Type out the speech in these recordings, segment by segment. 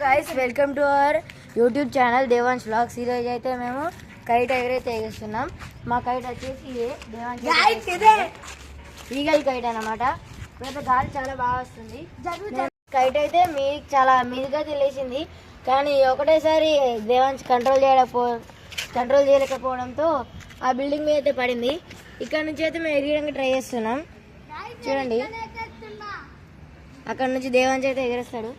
Guys welcome to our YouTube channel Devan's vlogs. ఈరోజు అయితే మేము కైట్ ఎగరైతే ఎగేస్తున్నాం. మా కైట్ వచ్చేసి ఈగల్ కైట్ అన్నమాట. ఇప్పుడైతే గాలి చాలా బాగా వస్తుంది. కైట్ అయితే మీకు చాలా మీదుగా తెలిసింది, కానీ ఒకటేసారి దేవాన్స్ కంట్రోల్ చేయలేకపోవడంతో ఆ బిల్డింగ్ మీద అయితే పడింది. ఇక్కడ నుంచి అయితే మేము ఎగరడానికి ట్రై చేస్తున్నాం. చూడండి, అక్కడ నుంచి దేవాన్స్ అయితే ఎగరేస్తాడు.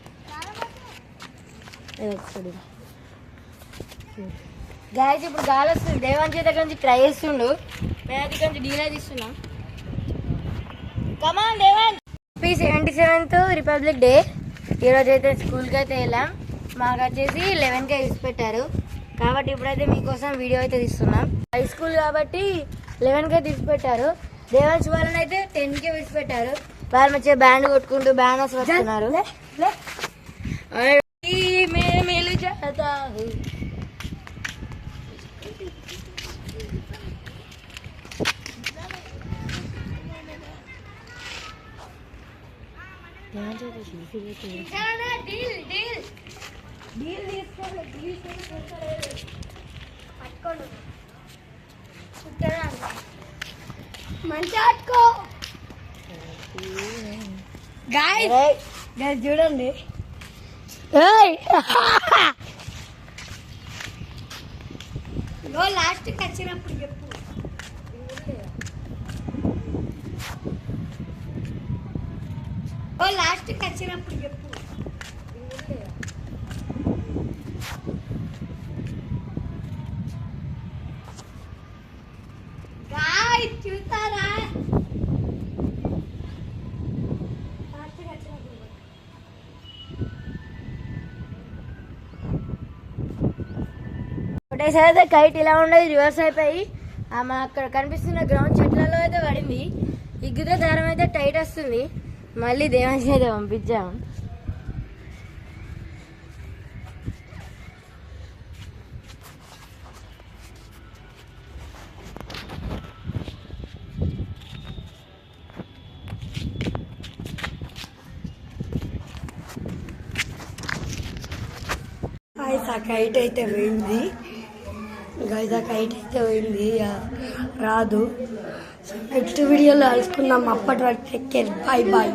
గాయస్ ఇప్పుడు గాలి వస్తుంది. దేవాన్స్ అయితే అక్కడ నుంచి ట్రై చేస్తుండు. మేము అయితే కొంచెం డీలే తీస్తున్నాం. కమాన్ దేవాన్స్. 77th republic day. ఈరోజు అయితే స్కూల్కి అయితే వెళ్ళాం. మాకు వచ్చేసి 11కే పెట్టారు కాబట్టి ఇప్పుడైతే మీకోసం వీడియో అయితే తీస్తున్నాం. హై స్కూల్ కాబట్టి 11కే పెట్టారు. దేవాన్స్ వాళ్ళని అయితే 10కే పెట్టారు. వాళ్ళు మంచిగా బ్యాండ్ కొట్టుకుంటూ బ్యానర్స్ వస్తున్నారు. మేలు చేస్తా చూడండి. లాస్ట్కి వచ్చినప్పుడు చెప్పు. లాస్ట్కి వచ్చినప్పుడు చెప్పు. చూస్తారా ఒకటేసారి అయితే కైట్ ఇలా ఉండేది రివర్స్ అయిపోయి ఆమె అక్కడ కనిపిస్తున్న గ్రౌండ్ చెట్లలో అయితే పడింది. ఇగ్గుతో దారం అయితే టైట్ వస్తుంది. మళ్ళీ దేవాన్స్ అయితే పంపించాము. కైట్ అయితే పోయింది. కైట్ అయితే పోయింది, రాదు. నెక్స్ట్ వీడియోలో కలుసుకుందాం. అప్పటి వరకు టేక్ కేర్, బాయ్ బాయ్.